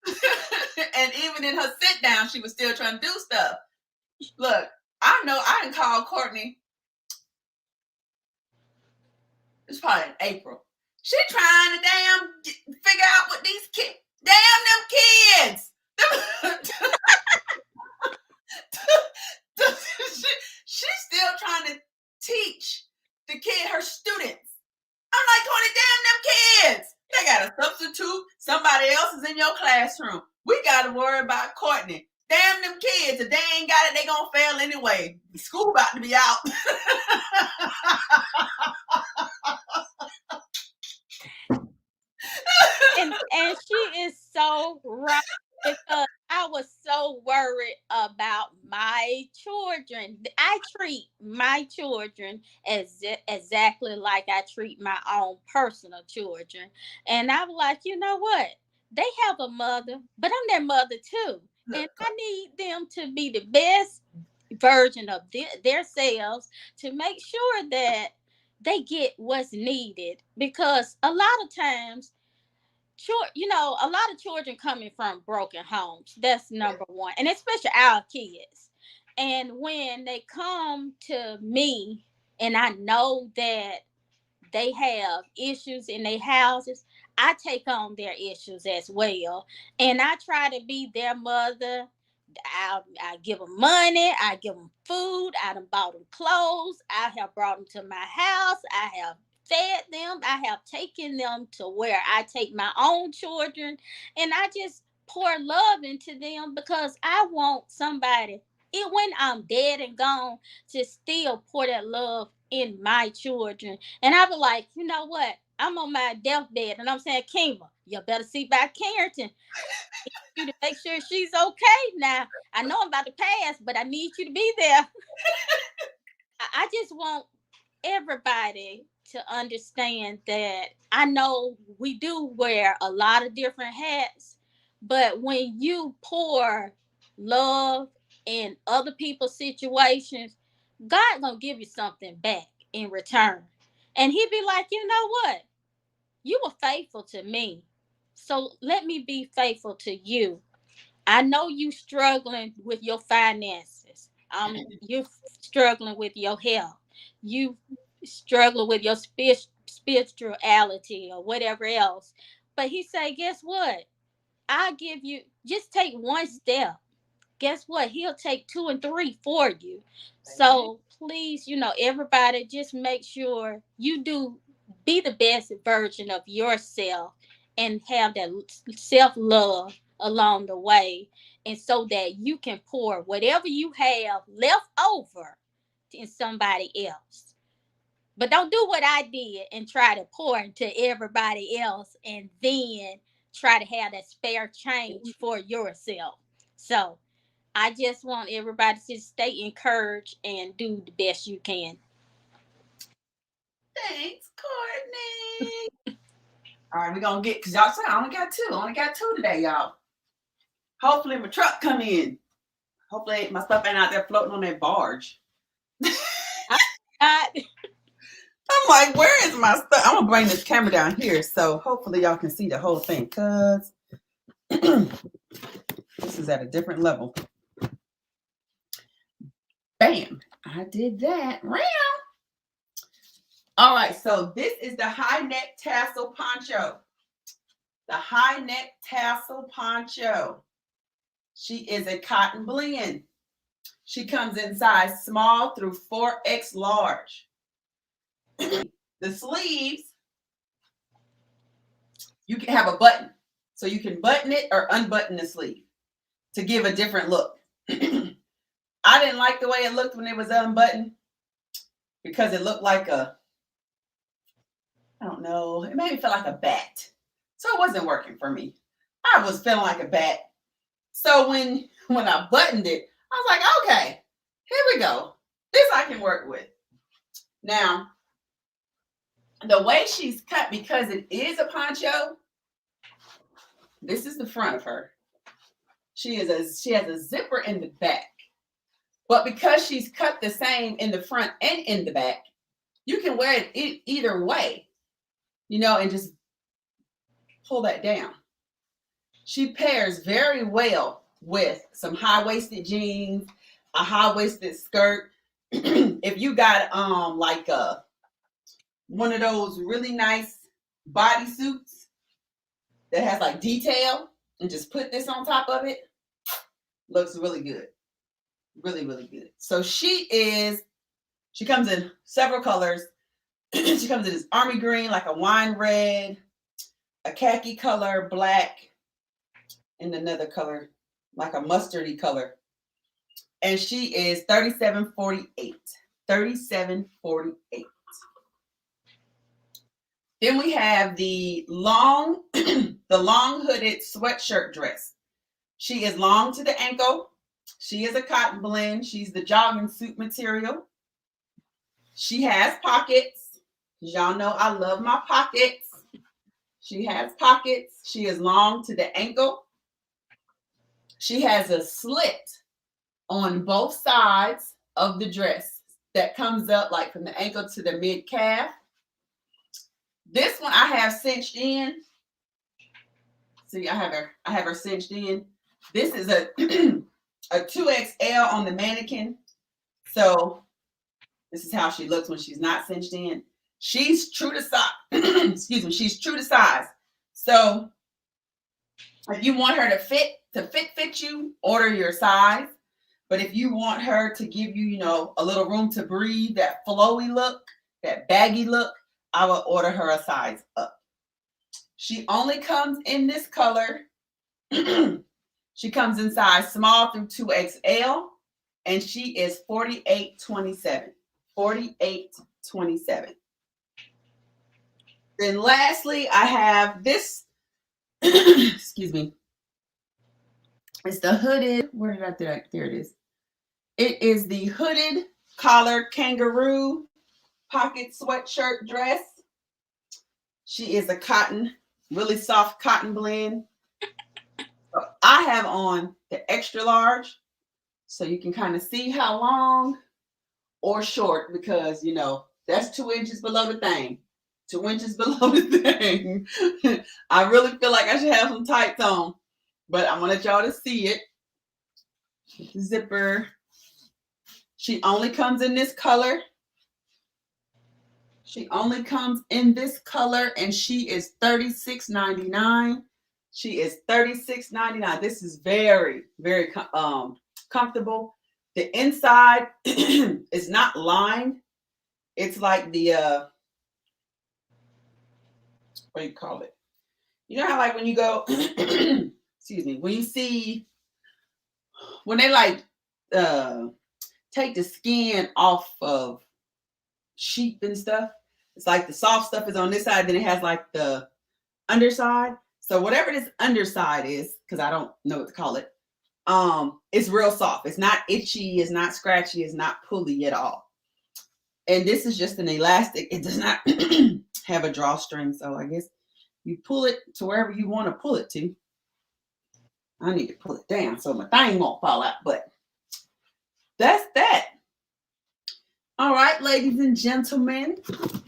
And even in her sit down, she was still trying to do stuff. Look, I know I didn't call Courtney. It's probably in April. She trying to figure out what these kids, damn them kids. She's still trying to teach her students. I'm like, Courtney, damn them kids. They got a substitute. Somebody else is in your classroom. We got to worry about Courtney. Damn them kids. If they ain't got it, they going to fail anyway. School about to be out. And she is so right because I was so worried about my children. I treat my children as exactly like I treat my own personal children. And I was like, you know what? They have a mother, but I'm their mother too. And Look, I need them to be the best version of their selves to make sure that they get what's needed because a lot of times a lot of children coming from broken homes. That's number one, and especially our kids. And when they come to me, and I know that they have issues in their houses, I take on their issues as well. And I try to be their mother. I give them money. I give them food. I done bought them clothes. I have brought them to my house. I have fed them. I have taken them to where I take my own children. And I just pour love into them because I want somebody, when I'm dead and gone, to still pour that love in my children. And I be like, you know what? I'm on my deathbed and I'm saying, Kima, you better see by Carrington. You to make sure she's okay now. I know I'm about to pass, but I need you to be there. I just want everybody to understand that I know we do wear a lot of different hats, but when you pour love in other people's situations, God gonna give you something back in return. And he'd be like, you know what? You were faithful to me. So let me be faithful to you. I know you struggling with your finances. You're struggling with your health. You struggling with your spirituality or whatever else. But he said, guess what? I'll give you, just take one step. Guess what? He'll take two and three for you. So please, everybody just make sure you do be the best version of yourself and have that self love along the way. And so that you can pour whatever you have left over in somebody else. But don't do what I did and try to pour into everybody else and then try to have that spare change for yourself. So I just want everybody to stay encouraged and do the best you can. Thanks, Courtney. All right, we're gonna get, because y'all said I only got two. I only got two today, y'all. Hopefully my truck come in. Hopefully my stuff ain't out there floating on that barge. I'm like, where is my stuff? I'm gonna bring this camera down here so hopefully y'all can see the whole thing, because this is at a different level. Bam, I did that. All right, so this is the high neck tassel poncho. The high neck tassel poncho. She is a cotton blend. She comes in size small through 4X large. The sleeves, you can have a button. So you can button it or unbutton the sleeve to give a different look. I didn't like the way it looked when it was unbuttoned because it looked like I don't know, it made me feel like a bat. So it wasn't working for me. I was feeling like a bat. So when I buttoned it, I was like, okay, here we go. This I can work with. Now, the way she's cut, because it is a poncho, this is the front of her. She has a zipper in the back. But because she's cut the same in the front and in the back, you can wear it either way, and just pull that down. She pairs very well with some high-waisted jeans, a high-waisted skirt. If you got like one of those really nice bodysuits that has like detail, and just put this on top of it, looks really good. Really, really good. So she comes in several colors. She comes in this army green, like a wine red, a khaki color, black, and another color, like a mustardy color. And she is $37.48. $37.48. Then we have the long hooded sweatshirt dress. She is long to the ankle. She is a cotton blend. She's the jogging suit material. She has pockets. Y'all know I love my pockets. She has pockets. She is long to the ankle. She has a slit on both sides of the dress that comes up like from the ankle to the mid calf. This one I have cinched in. See, I have her cinched in. This is a 2XL on the mannequin. So this is how she looks when she's not cinched in. She's true to size. Excuse me. She's true to size. So if you want her to fit you, order your size. But if you want her to give you, a little room to breathe, that flowy look, that baggy look, I will order her a size up. She only comes in this color. She comes in size small through 2XL, and she is $48.27. $48.27. Then lastly, I have this. Excuse me. It's the hooded. Where did I do that? There it is. It is the hooded collar kangaroo pocket sweatshirt dress. She is a cotton, really soft cotton blend. So I have on the extra large, so you can kind of see how long or short, because that's 2 inches below the thing. 2 inches below the thing. I really feel like I should have some tights on, but I want y'all to see it. Zipper. She only comes in this color. She only comes in this color, and she is $36.99. She is $36.99. This is very, very comfortable. The inside is not lined. It's like the what do you call it? You know how like when you go, excuse me, when you see when they like take the skin off of sheep and stuff. It's like the soft stuff is on this side, then it has like the underside. So whatever this underside is, because I don't know what to call it, it's real soft. It's not itchy, it's not scratchy, it's not pulley at all. And this is just an elastic. It does not have a drawstring, so I guess you pull it to wherever you want to pull it to. I need to pull it down so my thing won't fall out, but that's that. All right, ladies and gentlemen,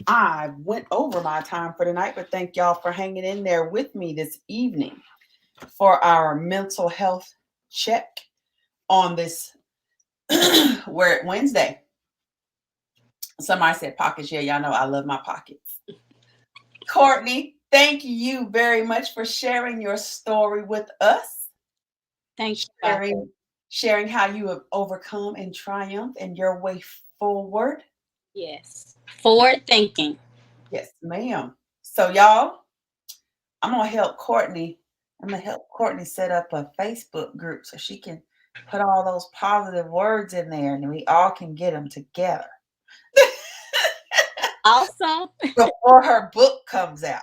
I went over my time for tonight, but thank y'all for hanging in there with me this evening for our mental health check on this Wednesday. Somebody said pockets. Yeah, y'all know I love my pockets. Courtney, thank you very much for sharing your story with us. Thank you. Sharing how you have overcome and triumphed in your way forward. Yes. Forward thinking. Yes, ma'am. So y'all, I'm gonna help Courtney set up a Facebook group so she can put all those positive words in there and we all can get them together. Awesome. Before her book comes out.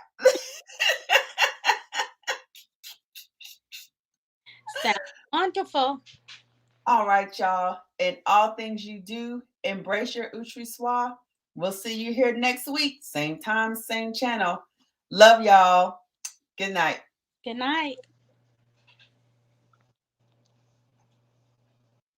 Sounds wonderful. All right, y'all. In all things you do, embrace your outre-soi. We'll see you here next week. Same time, same channel. Love y'all. Good night. Good night.